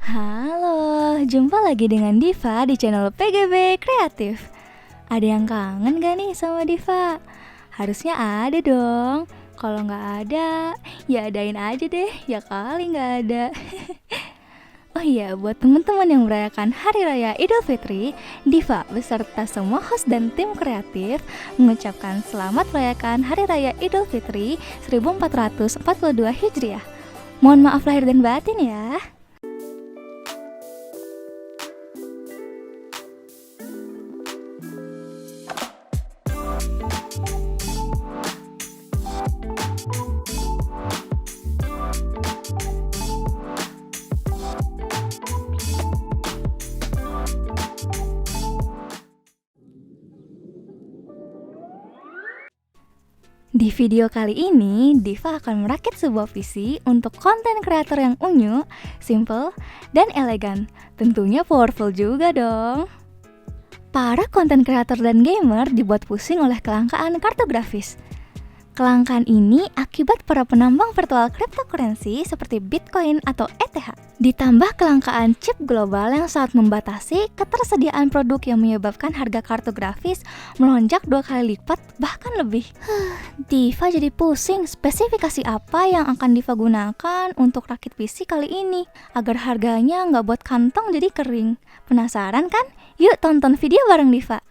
Halo, jumpa lagi dengan Diva di channel PGB Kreatif. Ada yang kangen gak nih sama Diva? Harusnya ada dong. Kalau nggak ada, ya adain aja deh. Ya kali nggak ada. Oh iya, buat teman-teman yang merayakan Hari Raya Idul Fitri, Diva beserta semua host dan tim kreatif mengucapkan selamat merayakan Hari Raya Idul Fitri 1442 Hijriah. Mohon maaf lahir dan batin ya. Di video kali ini, Diva akan merakit sebuah PC untuk konten kreator yang unyu, simple, dan elegan. Tentunya powerful juga dong. Para konten kreator dan gamer dibuat pusing oleh kelangkaan kartu grafis. Kelangkaan ini akibat para penambang virtual cryptocurrency seperti Bitcoin atau ETH. Ditambah kelangkaan chip global yang sangat membatasi ketersediaan produk yang menyebabkan harga kartu grafis melonjak 2 kali lipat bahkan lebih. Diva jadi pusing spesifikasi apa yang akan Diva gunakan untuk rakit PC kali ini agar harganya nggak buat kantong jadi kering. Penasaran kan? Yuk tonton video bareng Diva.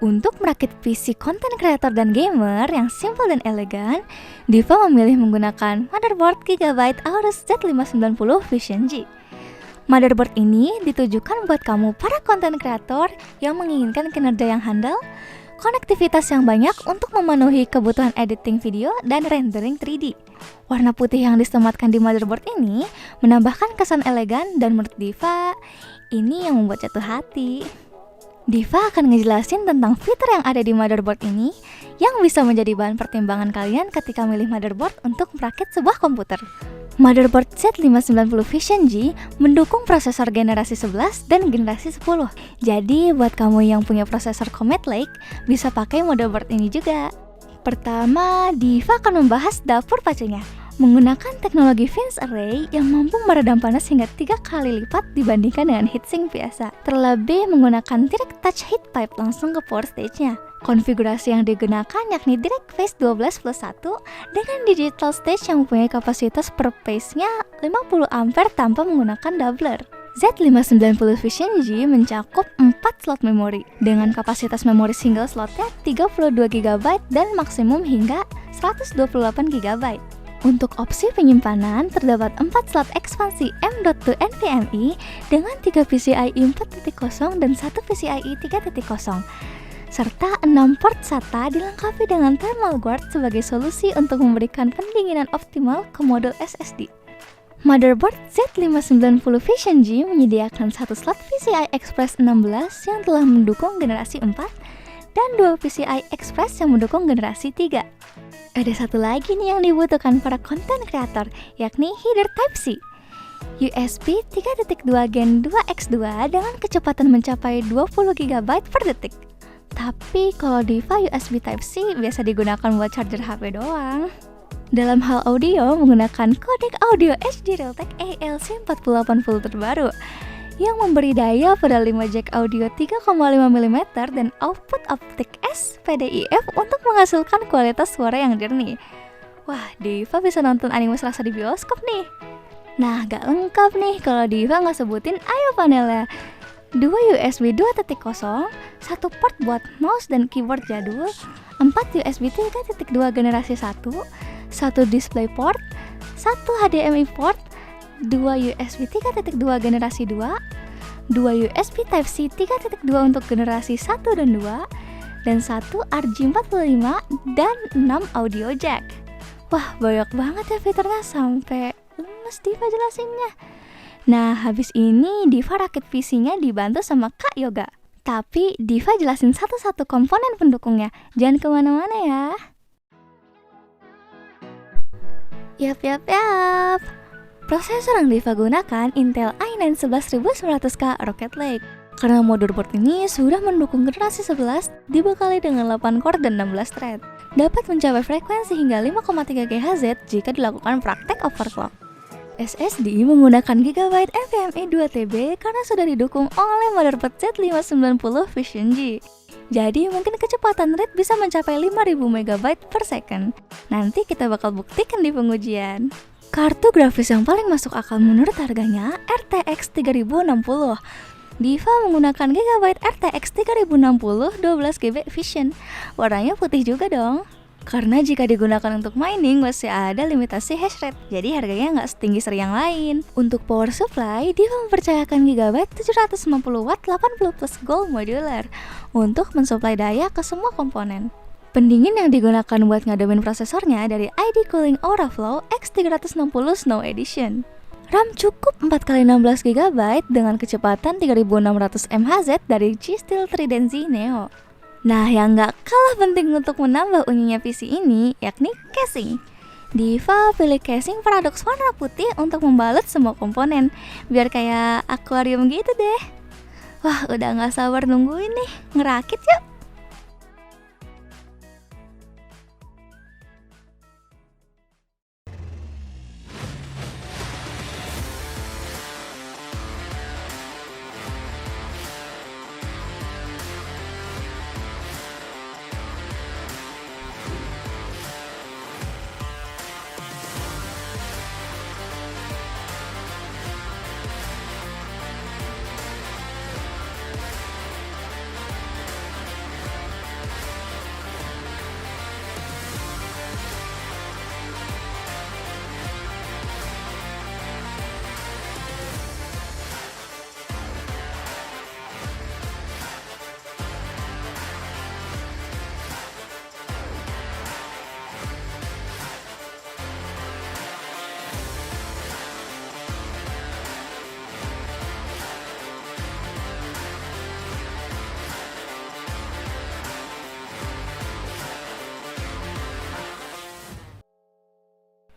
Untuk merakit PC konten kreator dan gamer yang simple dan elegan, Diva memilih menggunakan motherboard Gigabyte Aorus Z590 Fusion G. Motherboard ini ditujukan buat kamu para konten kreator yang menginginkan kinerja yang handal, konektivitas yang banyak untuk memenuhi kebutuhan editing video dan rendering 3D. Warna putih yang disematkan di motherboard ini menambahkan kesan elegan dan menurut Diva, ini yang membuat jatuh hati. Diva akan ngejelasin tentang fitur yang ada di motherboard ini yang bisa menjadi bahan pertimbangan kalian ketika milih motherboard untuk merakit sebuah komputer. Motherboard Z590 Fusion G mendukung prosesor generasi 11 dan generasi 10. Jadi buat kamu yang punya prosesor Comet Lake bisa pakai motherboard ini juga. Pertama, Diva akan membahas dapur pacunya. Menggunakan teknologi Fins Array yang mampu meredam panas hingga 3 kali lipat dibandingkan dengan heatsink biasa. Terlebih menggunakan direct touch heat pipe langsung ke power stage-nya. Konfigurasi yang digunakan yakni direct phase 12+1 dengan digital stage yang mempunyai kapasitas per phase-nya 50 ampere tanpa menggunakan doubler. Z590 Fusion G mencakup 4 slot memori dengan kapasitas memori single slotnya 32 GB dan maksimum hingga 128 GB. Untuk opsi penyimpanan, terdapat 4 slot ekspansi M.2 NVMe dengan 3 PCIe 4.0 dan 1 PCIe 3.0, serta 6 port SATA dilengkapi dengan thermal guard sebagai solusi untuk memberikan pendinginan optimal ke modul SSD. Motherboard Z590 Fusion G menyediakan 1 slot PCI Express 16 yang telah mendukung generasi 4 dan 2 PCI Express yang mendukung generasi 3. Ada satu lagi nih yang dibutuhkan para konten kreator, yakni header Type-C. USB 3.2 Gen 2x2 dengan kecepatan mencapai 20 GB per detik. Tapi kalau Diva USB Type-C biasa digunakan buat charger HP doang. Dalam hal audio menggunakan kodek audio HD Realtek ALC48 terbaru yang memberi daya pada 5 jack audio 3,5 mm dan output optik SPDIF untuk menghasilkan kualitas suara yang jernih. Wah, Diva bisa nonton anime serasa di bioskop nih. Nah, gak lengkap nih kalau Diva nggak sebutin I/O panelnya. 2 USB 2.0, 1 port buat mouse dan keyboard jadul, 4 USB 3.2 generasi 1, 1 display port, 1 HDMI port, 2 USB 3.2 generasi 2, 2 USB Type-C 3.2 untuk generasi 1 dan 2, dan 1 RJ45 dan 6 audio jack. Wah, banyak banget ya fiturnya sampai lemes Diva jelasinnya. Nah, habis ini Diva rakit PC-nya dibantu sama Kak Yoga. Tapi Diva jelasin satu-satu komponen pendukungnya. Jangan kemana-mana ya. Yap. Prosesor yang Diva gunakan Intel i9 11900K Rocket Lake. Karena motherboard ini sudah mendukung generasi 11 dibekali dengan 8 core dan 16 thread. Dapat mencapai frekuensi hingga 5,3 GHz jika dilakukan praktek overclock. SSD menggunakan Gigabyte NVMe 2TB karena sudah didukung oleh motherboard Z590 Fusion G. Jadi mungkin kecepatan read bisa mencapai 5000 MB per second. Nanti kita bakal buktikan di pengujian. Kartu grafis yang paling masuk akal menurut harganya RTX 3060. Diva menggunakan Gigabyte RTX 3060 12GB Fusion. Warnanya putih juga dong. Karena jika digunakan untuk mining masih ada limitasi hash rate, jadi harganya nggak setinggi seri yang lain. Untuk power supply, Diva mempercayakan Gigabyte 750W 80 plus gold modular untuk mensuplai daya ke semua komponen. Pendingin yang digunakan buat ngademin prosesornya dari ID Cooling Auraflow X360 Snow Edition. RAM cukup 4x16GB dengan kecepatan 3600 MHz dari G-Steel Trident Z Neo. Nah, yang gak kalah penting untuk menambah unyinya PC ini yakni casing. Diva pilih casing paradoks warna putih untuk membalut semua komponen, biar kayak akuarium gitu deh. Wah, udah gak sabar nungguin nih, ngerakit yuk!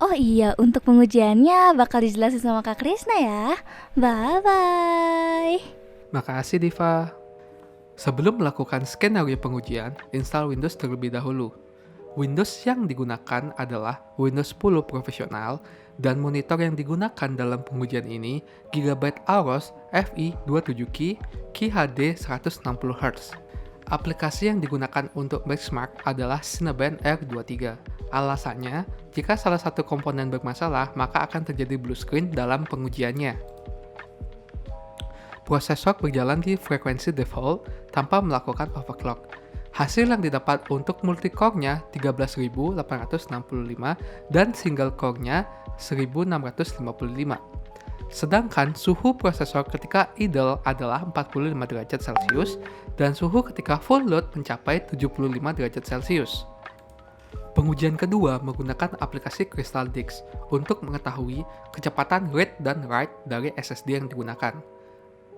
Oh iya, untuk pengujiannya bakal dijelasin sama Kak Krisna ya. Bye-bye. Makasih Diva. Sebelum melakukan skenario pengujian, install Windows terlebih dahulu. Windows yang digunakan adalah Windows 10 Professional dan monitor yang digunakan dalam pengujian ini Gigabyte Aorus FE27K QHD 160Hz. Aplikasi yang digunakan untuk benchmark adalah Cinebench R23. Alasannya, jika salah satu komponen bermasalah, maka akan terjadi blue screen dalam pengujiannya. Prosesor berjalan di frekuensi default tanpa melakukan overclock. Hasil yang didapat untuk multicore-nya 13.865 dan single core-nya 1.655. Sedangkan suhu prosesor ketika idle adalah 45 derajat Celcius dan suhu ketika full load mencapai 75 derajat Celcius. Pengujian kedua menggunakan aplikasi Crystal Disk untuk mengetahui kecepatan read dan write dari SSD yang digunakan.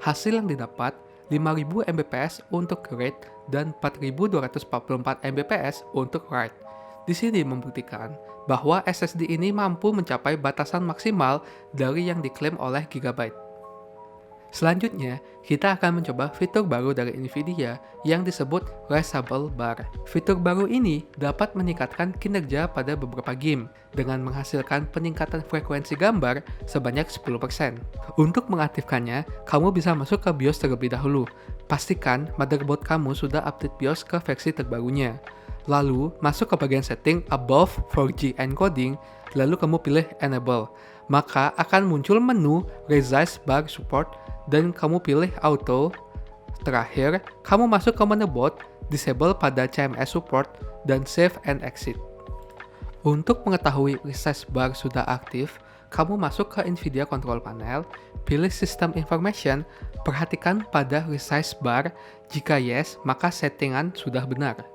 Hasil yang didapat 5000 Mbps untuk read dan 4244 Mbps untuk write. Di sini membuktikan bahwa SSD ini mampu mencapai batasan maksimal dari yang diklaim oleh Gigabyte. Selanjutnya, kita akan mencoba fitur baru dari Nvidia yang disebut Resable Bar. Fitur baru ini dapat meningkatkan kinerja pada beberapa game dengan menghasilkan peningkatan frekuensi gambar sebanyak 10%. Untuk mengaktifkannya, kamu bisa masuk ke BIOS terlebih dahulu. Pastikan motherboard kamu sudah update BIOS ke versi terbarunya. Lalu, masuk ke bagian setting above 4G encoding, lalu kamu pilih Enable. Maka akan muncul menu Resize Bar Support dan kamu pilih Auto. Terakhir, kamu masuk ke motherboard, disable pada CMS Support, dan Save and Exit. Untuk mengetahui Resize Bar sudah aktif, kamu masuk ke Nvidia Control Panel, pilih System Information, perhatikan pada Resize Bar. Jika yes, maka settingan sudah benar.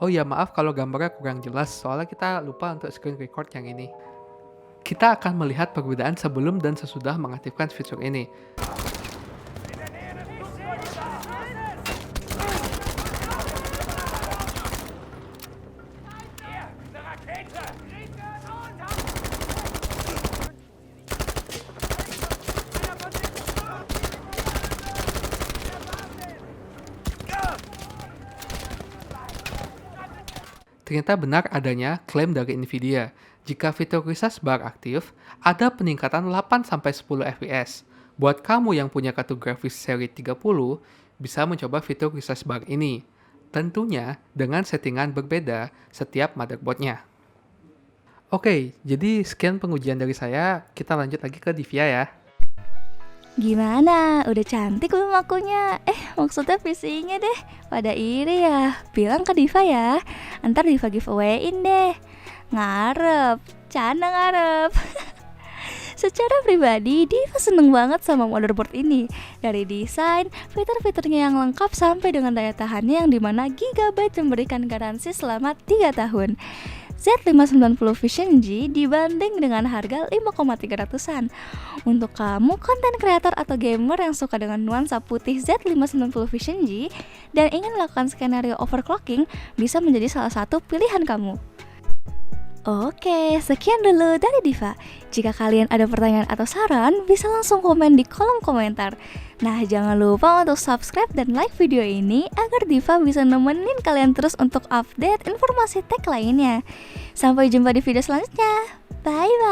Oh ya, maaf kalau gambarnya kurang jelas, soalnya kita lupa untuk screen record yang ini. Kita akan melihat perbedaan sebelum dan sesudah mengaktifkan fitur ini. Ternyata benar adanya klaim dari Nvidia. Jika fitur Recess Bar aktif, ada peningkatan 8-10 fps. Buat kamu yang punya kartu grafis seri 30, bisa mencoba fitur Recess Bar ini. Tentunya dengan settingan berbeda setiap motherboardnya. Oke, jadi sekian pengujian dari saya. Kita lanjut lagi ke Divya ya. Gimana? Udah cantik belum akunya? Maksudnya PC-nya deh. Pada iri ya. Bilang ke Diva ya. Ntar Diva giveaway-in deh. Ngarep. Canda ngarep. Secara pribadi, Diva seneng banget sama motherboard ini. Dari desain, fitur-fiturnya yang lengkap sampai dengan daya tahannya yang dimana Gigabyte memberikan garansi selama 3 tahun. Z590 Vision G dibanding dengan harga 5,300-an. Untuk kamu konten kreator atau gamer yang suka dengan nuansa putih Z590 Vision G dan ingin melakukan skenario overclocking, bisa menjadi salah satu pilihan kamu. Oke, sekian dulu dari Diva. Jika kalian ada pertanyaan atau saran, bisa langsung komen di kolom komentar. Nah, jangan lupa untuk subscribe dan like video ini agar Diva bisa nemenin kalian terus untuk update informasi tech lainnya. Sampai jumpa di video selanjutnya. Bye-bye.